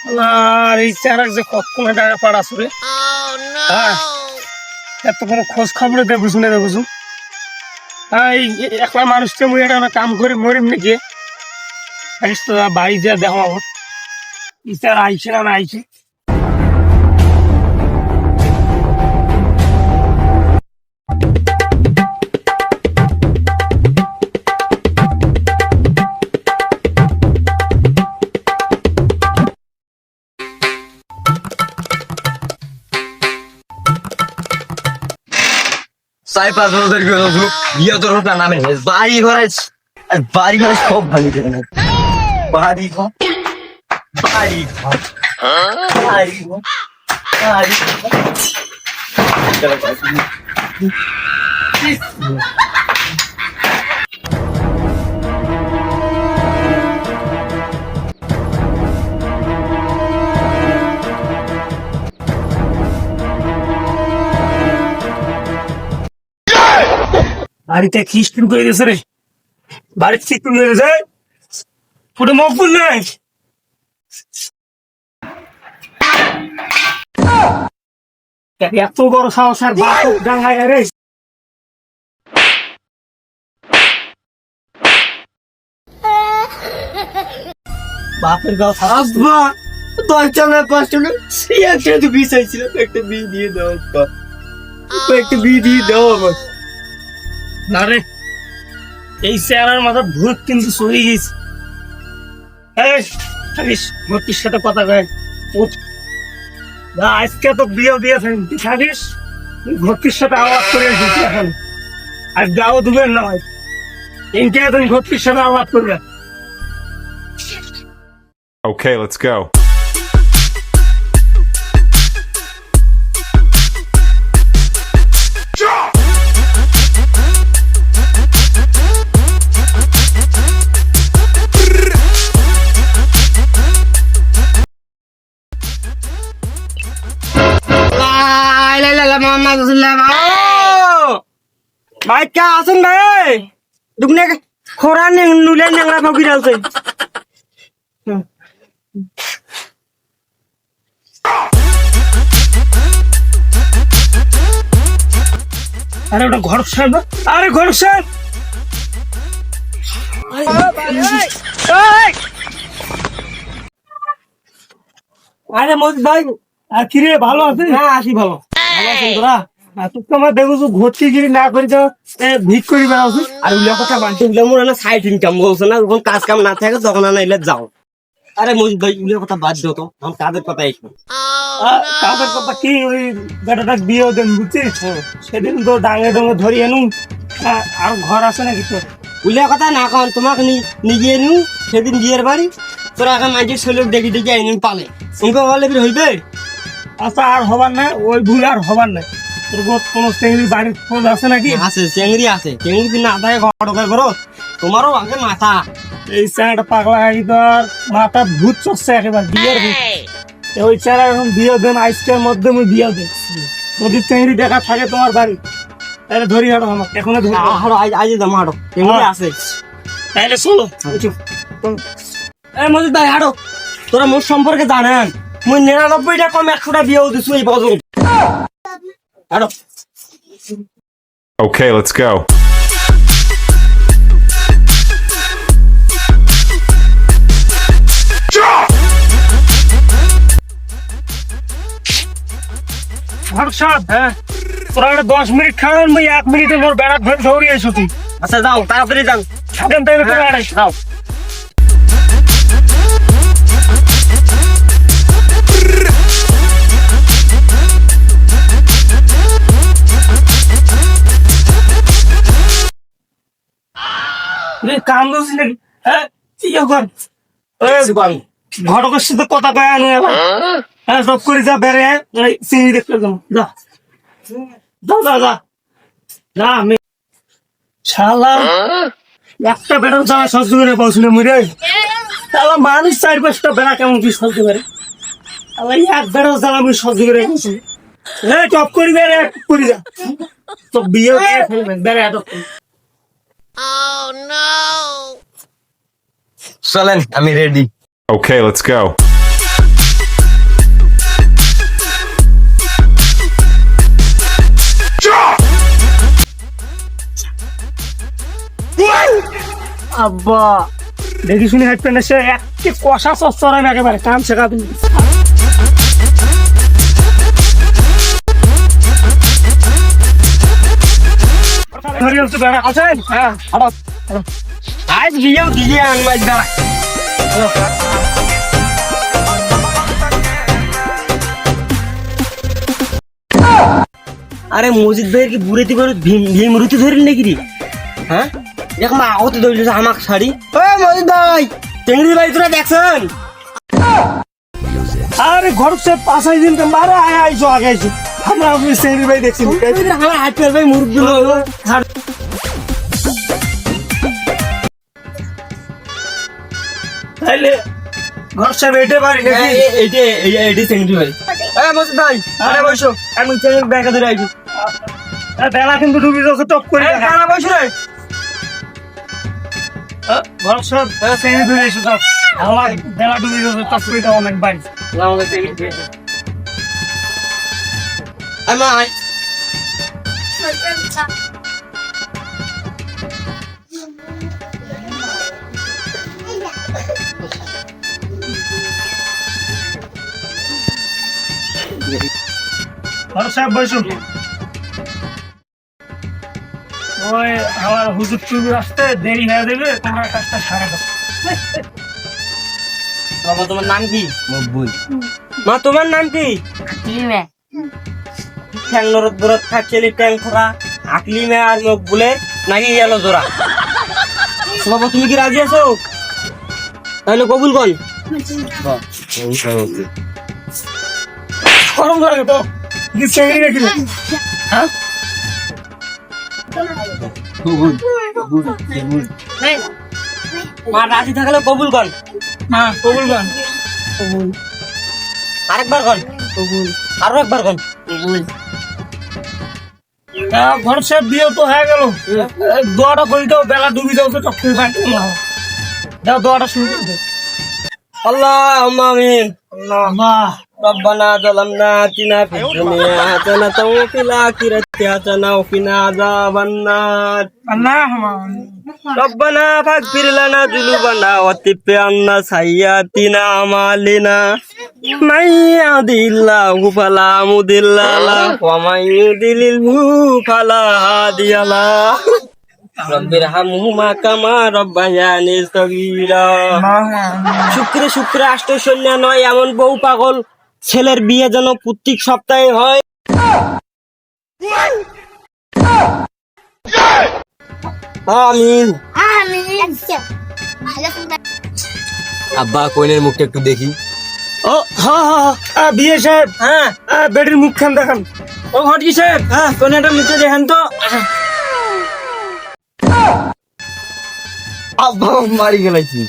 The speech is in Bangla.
আর এই চারাক যে কতক্ষণে টাকা পাড়াছো রে। হ্যাঁ এত কোনো খোঁজ খবর দেখুছু না দেখুছু। হ্যাঁ এই একলা মানুষকে মুই একটা কাম করে মরিম নাকি বাড়ি যা দেখো আমার ইচার আইছে না আইছে। সাই 5,000 করে বিয়ে তোর নামে বাড়ি ঘরে বাড়ি ঘরে সব ভাঙি দেবে না বাড়ি ঘর বাড়ি ঘর বাড়ি ঘর বাড়ি বাড়িতে খিস্টুর করে দিয়েছে রে। বাড়িতে খিস্টুর করে দিয়েছে পুরো মকবুল নাই। এত বড় সাহস আর বাপ ডাঙ্গায় রে। বাপের গাও আব্বা 10 টাকা 5 টাকা সেই একটা বিয়ে চাইছিল একটা বিয়ে দিয়ে দাও আব্বা একটা বিয়ে দিয়ে দাও আমার না রে এই চেহারার মাথা ভূত কিন্তু সরে গেছে। ভর্তির সাথে কথা কয় আজকে তো বিয়ে দিয়েছেন থাকিস ভর্তির সাথে আওয়াজ করে এসেছি এখন আর গাও দুবেন নয় ইনকে তুমি ভর্তির সাথে আওয়াজ করবে। Okay, let's go. ভাই কে আছেন ভাই দুগনে খোরা নুলে নেংরা ফকির আছে আরে ওটা ঘর সাহেব না? আরে ঘর সাহেব আরে মজিদ ভাই কিরে ভালো আছিস? হ্যাঁ আসি ভালো ভালো আছেন তোরা তোকে আমার দেখছো ভর্তিগিরি না করে তো ভিক করি বেড়াচ্ছিস। আর উল্লা কথা বানতে উল্লা মোর না সাইড ইনকাম বলছে না যখন কাজ কাম না থাকে তখন না এলে যাও আরে মজিদ ভাই উল্লা কথা বাদ দাও তো আমি কাজের কথা এসো কাজের কথা কি ওই বেটাটা বিয়ে দেন বুঝছিস সেদিন তো ডাঙে ডঙে ধরিয়ে নু আর ঘর আছে নাকি তোর? উল্লা কথা না কন তোমাকে নিয়ে নিউ সেদিন বিয়ের বাড়ি তোরা এখন মাঝে ছেলে দেখি দেখি আইনি পালে উনকে বলে ফির হইবে আচ্ছা আর হবার না ওই ভুল আর হবার না। তোর কোনো চেংড়ি বাড়ির খোঁজ আছে নাকি? আছে চেংড়ি কি না থাকে ঘটকের করো তোমারও আগে মাথা এই চ্যাংড়া পাগলা গাড়ি তোর মাথা ভূত চড়ছে একেবারে বিয়ের ভূত। ওই চ্যাংড়া এখন বিয়ে দেন আজকের মধ্যে আমি বিয়ে দেন যদি চেংড়ি দেখা থাকে তোমার বাড়ি তাহলে ধরি হাঁটো আমাকে এখনো ধরি হাড়ো আজ দাম হাড়ো চেংড়ি আছে তাহলে চলো এই মজিদ ভাই হাড়ো তোরা মোর সম্পর্কে জানেন মুই 99টা কম 100টা বিয়েও দিছু এই পর্যন্ত হাড়ো Okay, let's go. হ্যাঁ তোরা 10 মিনিট খাওয়ান আমি 1 মিনিটে মোর বেড়া ধরে ধরিয়ে এসো তুই। আচ্ছা যাও তাড়াতাড়ি যাও থাকেন তাই যাও কাম করছিস নাকি? হ্যাঁ ঘটকের সাথে কথা কয় আনো এবার হ্যাঁ সব করে যা বেড়ে চিনি দেখতে যাও যা যা যা যা যা আমি শালা একটা বেড়া যাওয়া সহ্য করে পাচ্ছি না মুরে শালা মানুষ 4-5টা বেড়া কেমন কি সহ্য করে এক বেড়া জ্বালা আমি সহ্য করে পাচ্ছি টপ করি বেড়ে করি যা তো বিয়ে ফেলবেন বেড়ে চলেন আমি রেডি Okay, let's go. আব্বা দেখি শুনি হাইট প্যান্ট এসে একটি কষা চচ্চড়াই একেবারে কাম শেখাবেন আছেন হ্যাঁ আজ বিয়েও দিয়ে আনবাই দাঁড়া আরে মসজিদ ভাইয়ের কি বুড়েতি করে ভীম রুতি ধরেন নাকি রে হ্যাঁ এখন আহত ধরল আমাক শাড়ি ও মসজিদ ভাই টেঙ্গি ভাই তোরা দেখছেন আরে ঘর সে পাঁচাই দিন মারে আইসো আগে আইসো আমরা আপনি সেঙ্গি ভাই দেখছি আমার হাত পেয়ে ভাই মুরুখ দিল তাইলে ঘর সে বেটে পারি নাকি এইটি টেঙ্গি ভাই মসজিদ ভাই আরে বসো আমি টেঙ্গি ব্যাগে ধরে আইছি বেলা কিন্তু ডুবি যাচ্ছে টপ করে কারা বসো রে ঘর সব সেঙ্গি ধরে এসে সব আমার বেলা ডুবি যাচ্ছে টপ করে দাও অনেক বাড়ি আমাকে টেঙ্গি দিয়েছে আমার ঘর সাহেব বসুন ওই আমার হুজুর টুজুর আসতে দেরি হয়ে যাবে তোমরা কাজটা সারা দাও বাবা তোমার নাম কি মকবুল মা তোমার নাম কি ঠ্যাং নরদ বরদ খাচ্ছেলি ট্যাং খোকা আকলি মে আর মকবুলের নাকি গেল জোড়া বাবা তুমি কি রাজি আছো তাহলে কবুল কর গরম লাগে তো কি সেঙ্গি নাকি হ্যাঁ মা রাজি থাকলে কবুল কর হ্যাঁ কবুল গান আরেকবার কর আরো একবার কর ঘর সাহেব বিয়ে তো হয়ে গেল দোয়াটা করে দাও বেলা ডুবি যাও তো টপ করে বাড়ি দাও দোয়াটা শুরু করে দাও اللهم آمين আল্লাহ ربنا ظلمنا آتنا في الدنيا حسنة وفي الآخرة حسنة وقنا عذاب النار আল্লাহ ربنا فاغفر لنا ذنوبنا وتب عنا سيئاتنا أعمالنا من يهده الله فلا مضل له ومن يضلله فلا هادي له رب ارحمهما كما ربياني صغيرا শুক্রে শুক্রে আষ্টশন্য নয় এমন বউ পাগল ছেলের বিয়ে যেন প্রত্যেক সপ্তাহে হয় আমিন আব্বা কোইনের মুখটা একটু দেখি ও হ্যাঁ হ্যাঁ বিয়ে সাহেব হ্যাঁ বেটির মুখ খান দেখান ও ঘটকি সাহেব হ্যাঁ কোইনাটা মুখে দেখেন তো আব্বা মারি গেলাইছি